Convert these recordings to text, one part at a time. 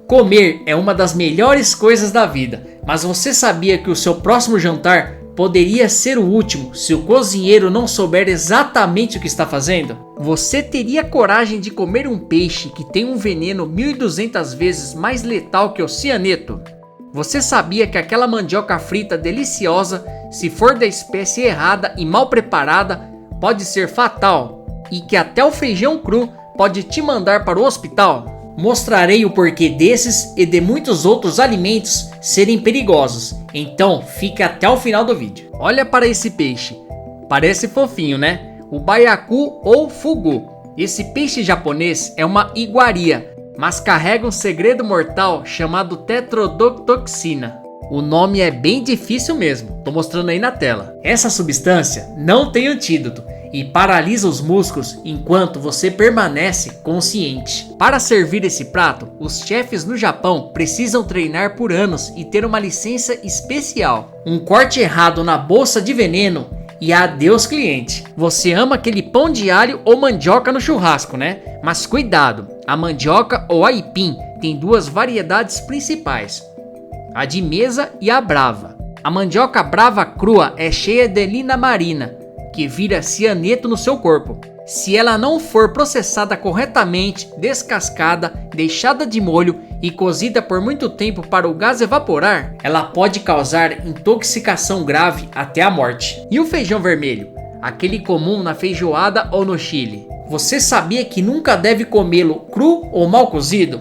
Comer é uma das melhores coisas da vida, mas você sabia que o seu próximo jantar poderia ser o último se o cozinheiro não souber exatamente o que está fazendo? Você teria coragem de comer um peixe que tem um veneno 1200 vezes mais letal que o cianeto? Você sabia que aquela mandioca frita deliciosa, se for da espécie errada e mal preparada, pode ser fatal? E que até o feijão cru pode te mandar para o hospital? Mostrarei o porquê desses e de muitos outros alimentos serem perigosos, então fique até o final do vídeo. Olha para esse peixe, parece fofinho, né? O baiacu ou fugu. Esse peixe japonês é uma iguaria, mas carrega um segredo mortal chamado tetrodotoxina. O nome é bem difícil mesmo, tô mostrando aí na tela. Essa substância não tem antídoto e paralisa os músculos enquanto você permanece consciente. Para servir esse prato, os chefes no Japão precisam treinar por anos e ter uma licença especial. Um corte errado na bolsa de veneno e adeus cliente. Você ama aquele pão de alho ou mandioca no churrasco, né? Mas cuidado, a mandioca ou aipim tem duas variedades principais: a de mesa e a brava. A mandioca brava crua é cheia de linamarina, que vira cianeto no seu corpo. Se ela não for processada corretamente, descascada, deixada de molho e cozida por muito tempo para o gás evaporar, ela pode causar intoxicação grave até a morte. E o feijão vermelho? Aquele comum na feijoada ou no Chile? Você sabia que nunca deve comê-lo cru ou mal cozido?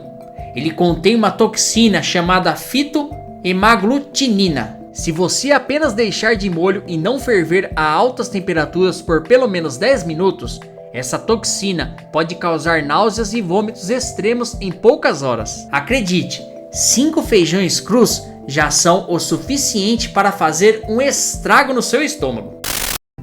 Ele contém uma toxina chamada fitohemaglutinina. Se você apenas deixar de molho e não ferver a altas temperaturas por pelo menos 10 minutos, essa toxina pode causar náuseas e vômitos extremos em poucas horas. Acredite, 5 feijões crus já são o suficiente para fazer um estrago no seu estômago.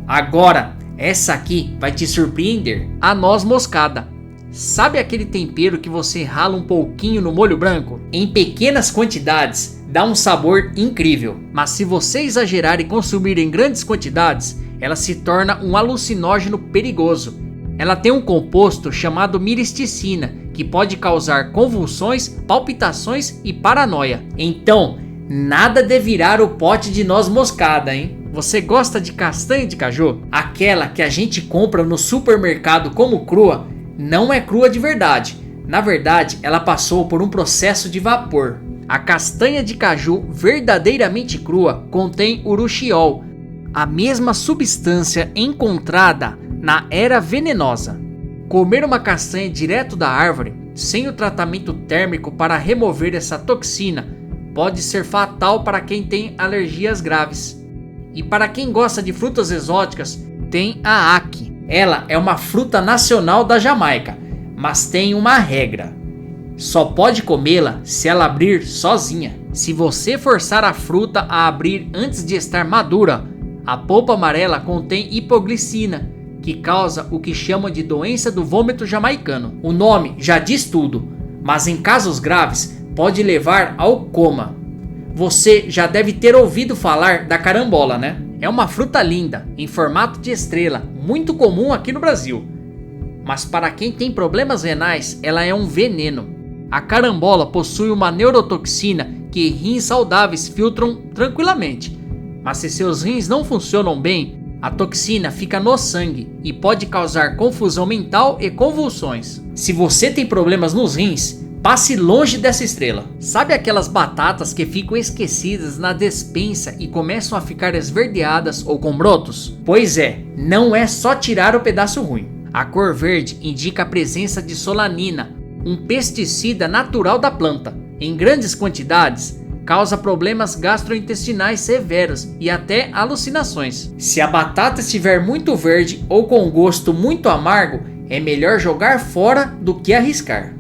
Agora, essa aqui vai te surpreender: a noz moscada. Sabe aquele tempero que você rala um pouquinho no molho branco? Em pequenas quantidades, dá um sabor incrível, mas se você exagerar e consumir em grandes quantidades, ela se torna um alucinógeno perigoso. Ela tem um composto chamado miristicina, que pode causar convulsões, palpitações e paranoia. Então, nada de virar o pote de noz moscada, hein? Você gosta de castanha de caju? Aquela que a gente compra no supermercado como crua, não é crua de verdade. Na verdade, ela passou por um processo de vapor. A castanha de caju verdadeiramente crua contém urushiol, a mesma substância encontrada na era venenosa. Comer uma castanha direto da árvore, sem o tratamento térmico para remover essa toxina, pode ser fatal para quem tem alergias graves. E para quem gosta de frutas exóticas, tem a ackee. Ela é uma fruta nacional da Jamaica, mas tem uma regra: só pode comê-la se ela abrir sozinha. Se você forçar a fruta a abrir antes de estar madura, a polpa amarela contém hipoglicina, que causa o que chamam de doença do vômito jamaicano. O nome já diz tudo, mas em casos graves pode levar ao coma. Você já deve ter ouvido falar da carambola, né? É uma fruta linda, em formato de estrela, muito comum aqui no Brasil. Mas para quem tem problemas renais, ela é um veneno. A carambola possui uma neurotoxina que rins saudáveis filtram tranquilamente. Mas se seus rins não funcionam bem, a toxina fica no sangue e pode causar confusão mental e convulsões. Se você tem problemas nos rins, passe longe dessa estrela. Sabe aquelas batatas que ficam esquecidas na despensa e começam a ficar esverdeadas ou com brotos? Pois é, não é só tirar o pedaço ruim. A cor verde indica a presença de solanina, um pesticida natural da planta. Em grandes quantidades, causa problemas gastrointestinais severos e até alucinações. Se a batata estiver muito verde ou com gosto muito amargo, é melhor jogar fora do que arriscar.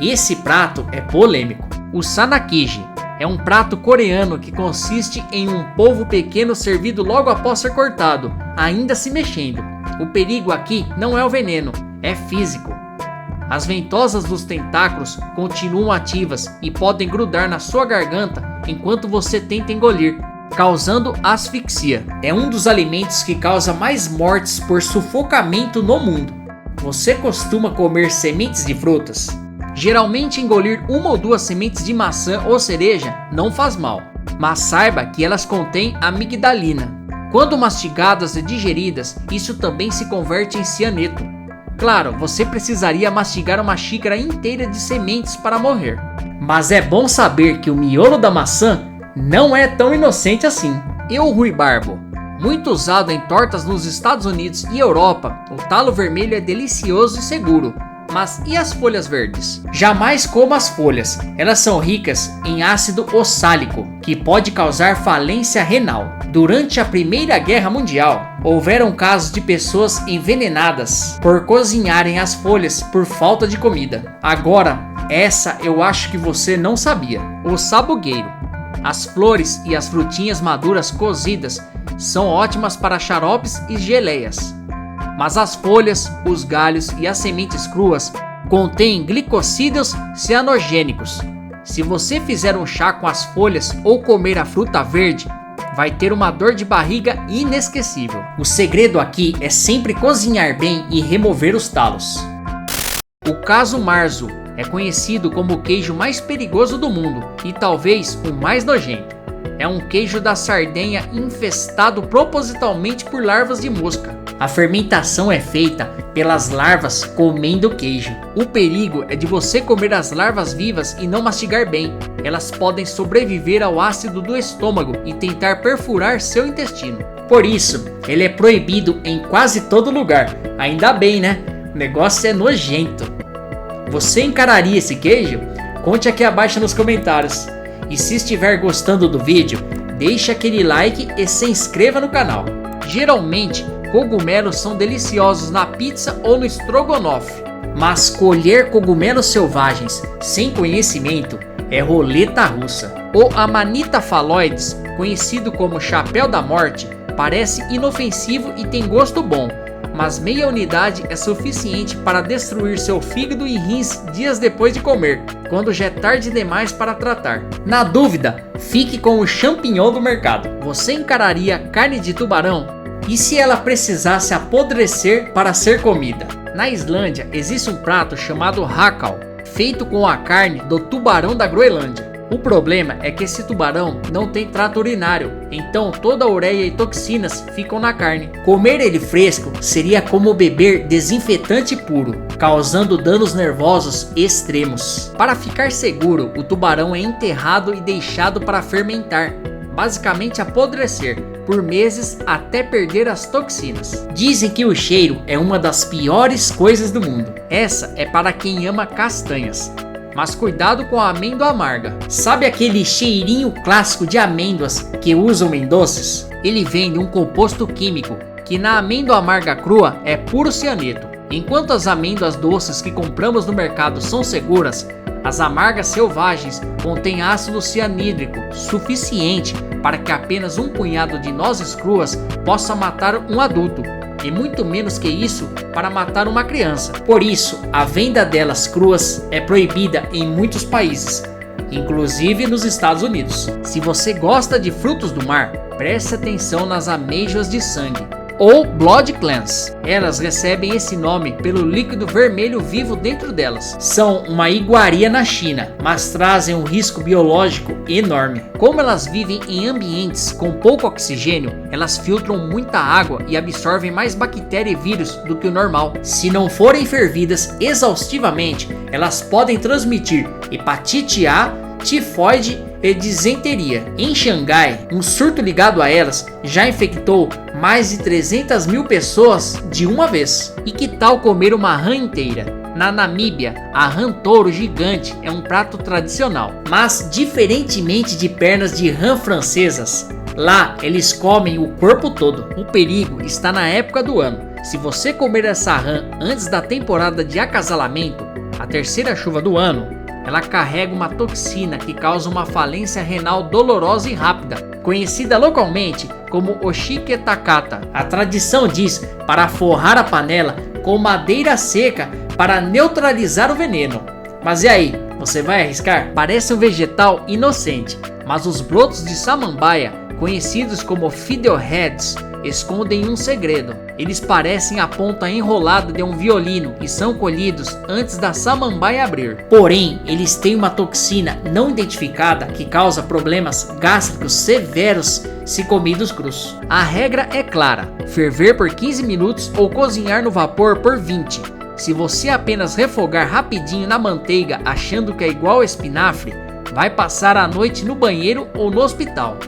Esse prato é polêmico. O sanakiji é um prato coreano que consiste em um polvo pequeno servido logo após ser cortado, ainda se mexendo. O perigo aqui não é o veneno, é físico. As ventosas dos tentáculos continuam ativas e podem grudar na sua garganta enquanto você tenta engolir, causando asfixia. É um dos alimentos que causa mais mortes por sufocamento no mundo. Você costuma comer sementes de frutas? Geralmente engolir uma ou duas sementes de maçã ou cereja não faz mal, mas saiba que elas contêm amigdalina. Quando mastigadas e digeridas, isso também se converte em cianeto. Claro, você precisaria mastigar uma xícara inteira de sementes para morrer. Mas é bom saber que o miolo da maçã não é tão inocente assim. E o ruibarbo? Muito usado em tortas nos Estados Unidos e Europa, o talo vermelho é delicioso e seguro. Mas e as folhas verdes? Jamais coma as folhas, elas são ricas em ácido oxálico, que pode causar falência renal. Durante a Primeira Guerra Mundial, houveram casos de pessoas envenenadas por cozinharem as folhas por falta de comida. Agora, essa eu acho que você não sabia. O sabugueiro. As flores e as frutinhas maduras cozidas são ótimas para xaropes e geleias. Mas as folhas, os galhos e as sementes cruas contêm glicosídeos cianogênicos. Se você fizer um chá com as folhas ou comer a fruta verde, vai ter uma dor de barriga inesquecível. O segredo aqui é sempre cozinhar bem e remover os talos. O caso marzo é conhecido como o queijo mais perigoso do mundo e talvez o mais nojento. É um queijo da Sardenha infestado propositalmente por larvas de mosca. A fermentação é feita pelas larvas comendo queijo. O perigo é de você comer as larvas vivas e não mastigar bem. Elas podem sobreviver ao ácido do estômago e tentar perfurar seu intestino. Por isso, ele é proibido em quase todo lugar. Ainda bem, né? O negócio é nojento. Você encararia esse queijo? Conte aqui abaixo nos comentários. E se estiver gostando do vídeo, deixe aquele like e se inscreva no canal. Geralmente, cogumelos são deliciosos na pizza ou no estrogonofe, mas colher cogumelos selvagens sem conhecimento é roleta russa. O Amanita phalloides, conhecido como chapéu da morte, parece inofensivo e tem gosto bom, mas meia unidade é suficiente para destruir seu fígado e rins dias depois de comer, quando já é tarde demais para tratar. Na dúvida, fique com o champignon do mercado. Você encararia carne de tubarão? E se ela precisasse apodrecer para ser comida? Na Islândia existe um prato chamado hakal, feito com a carne do tubarão da Groenlândia. O problema é que esse tubarão não tem trato urinário, então toda a ureia e toxinas ficam na carne. Comer ele fresco seria como beber desinfetante puro, causando danos nervosos extremos. Para ficar seguro, o tubarão é enterrado e deixado para fermentar, basicamente apodrecer, por meses até perder as toxinas. Dizem que o cheiro é uma das piores coisas do mundo. Essa é para quem ama castanhas. Mas cuidado com a amêndoa amarga. Sabe aquele cheirinho clássico de amêndoas que usam em doces? Ele vem de um composto químico que na amêndoa amarga crua é puro cianeto. Enquanto as amêndoas doces que compramos no mercado são seguras, as amargas selvagens contêm ácido cianídrico suficiente para que apenas um punhado de nozes cruas possa matar um adulto, e muito menos que isso para matar uma criança. Por isso, a venda delas cruas é proibida em muitos países, inclusive nos Estados Unidos. Se você gosta de frutos do mar, preste atenção nas amêijoas de sangue, ou blood clams. Elas recebem esse nome pelo líquido vermelho vivo dentro delas. São uma iguaria na China, mas trazem um risco biológico enorme. Como elas vivem em ambientes com pouco oxigênio, elas filtram muita água e absorvem mais bactéria e vírus do que o normal. Se não forem fervidas exaustivamente, elas podem transmitir hepatite A, tifoide e disenteria. Em Xangai, um surto ligado a elas já infectou mais de 300 mil pessoas de uma vez. E que tal comer uma rã inteira? Na Namíbia, a rã touro gigante é um prato tradicional, mas diferentemente de pernas de rã francesas, lá eles comem o corpo todo. O perigo está na época do ano. Se você comer essa rã antes da temporada de acasalamento, a terceira chuva do ano, ela carrega uma toxina que causa uma falência renal dolorosa e rápida, conhecida localmente como oxiketakata. A tradição diz para forrar a panela com madeira seca para neutralizar o veneno. Mas e aí, você vai arriscar? Parece um vegetal inocente, mas os brotos de samambaia, conhecidos como fiddleheads, escondem um segredo. Eles parecem a ponta enrolada de um violino e são colhidos antes da samambaia abrir. Porém, eles têm uma toxina não identificada que causa problemas gástricos severos se comidos crus. A regra é clara: ferver por 15 minutos ou cozinhar no vapor por 20. Se você apenas refogar rapidinho na manteiga achando que é igual espinafre, vai passar a noite no banheiro ou no hospital.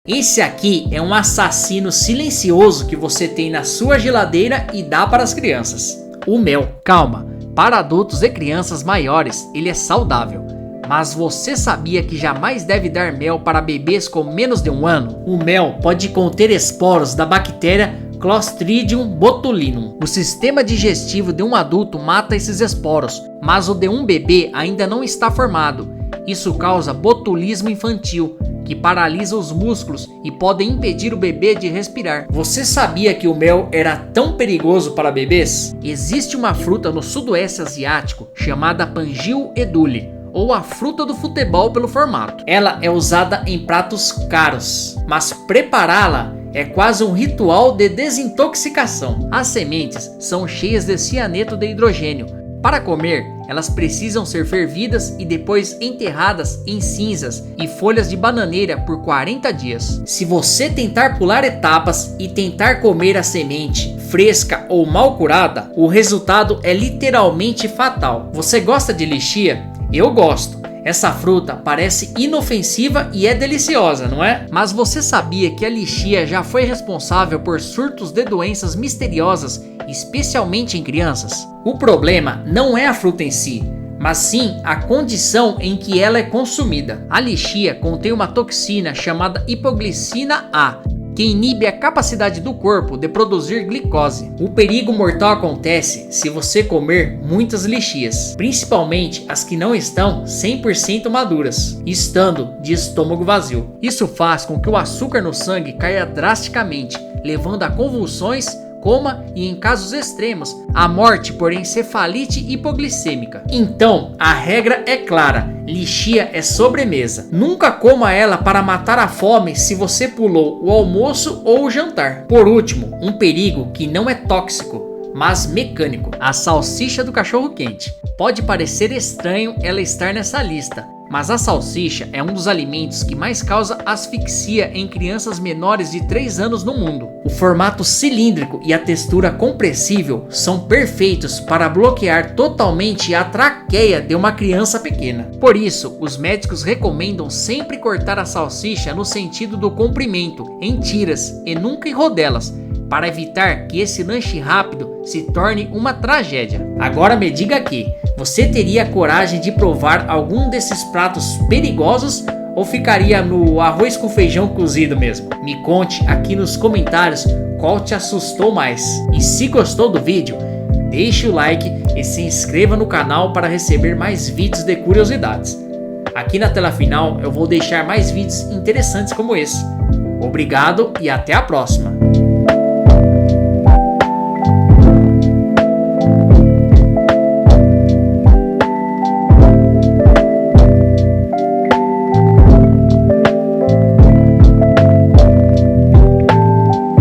Esse aqui é um assassino silencioso que você tem na sua geladeira e dá para as crianças. O mel. Calma, para adultos e crianças maiores ele é saudável. Mas você sabia que jamais deve dar mel para bebês com menos de 1 ano? O mel pode conter esporos da bactéria Clostridium botulinum. O sistema digestivo de um adulto mata esses esporos, mas o de um bebê ainda não está formado. Isso causa botulismo infantil, que paralisa os músculos e pode impedir o bebê de respirar. Você sabia que o mel era tão perigoso para bebês? Existe uma fruta no sudoeste asiático chamada Pangiu edule, ou a fruta do futebol pelo formato. Ela é usada em pratos caros, mas prepará-la é quase um ritual de desintoxicação. As sementes são cheias de cianeto de hidrogênio. Para comer, elas precisam ser fervidas e depois enterradas em cinzas e folhas de bananeira por 40 dias. Se você tentar pular etapas e tentar comer a semente fresca ou mal curada, o resultado é literalmente fatal. Você gosta de lichia? Eu gosto. Essa fruta parece inofensiva e é deliciosa, não é? Mas você sabia que a lichia já foi responsável por surtos de doenças misteriosas, especialmente em crianças? O problema não é a fruta em si, mas sim a condição em que ela é consumida. A lichia contém uma toxina chamada hipoglicina A, que inibe a capacidade do corpo de produzir glicose. O perigo mortal acontece se você comer muitas lichias, principalmente as que não estão 100% maduras, estando de estômago vazio. Isso faz com que o açúcar no sangue caia drasticamente, levando a convulsões, coma e, em casos extremos, a morte por encefalite hipoglicêmica. Então, a regra é clara: lichia é sobremesa. Nunca coma ela para matar a fome se você pulou o almoço ou o jantar. Por último, um perigo que não é tóxico, mas mecânico: a salsicha do cachorro quente. Pode parecer estranho ela estar nessa lista, mas a salsicha é um dos alimentos que mais causa asfixia em crianças menores de 3 anos no mundo. O formato cilíndrico e a textura compressível são perfeitos para bloquear totalmente a traqueia de uma criança pequena. Por isso, os médicos recomendam sempre cortar a salsicha no sentido do comprimento, em tiras e nunca em rodelas, para evitar que esse lanche rápido se torne uma tragédia. Agora me diga aqui, você teria coragem de provar algum desses pratos perigosos ou ficaria no arroz com feijão cozido mesmo? Me conte aqui nos comentários qual te assustou mais. E se gostou do vídeo, deixe o like e se inscreva no canal para receber mais vídeos de curiosidades. Aqui na tela final eu vou deixar mais vídeos interessantes como esse. Obrigado e até a próxima!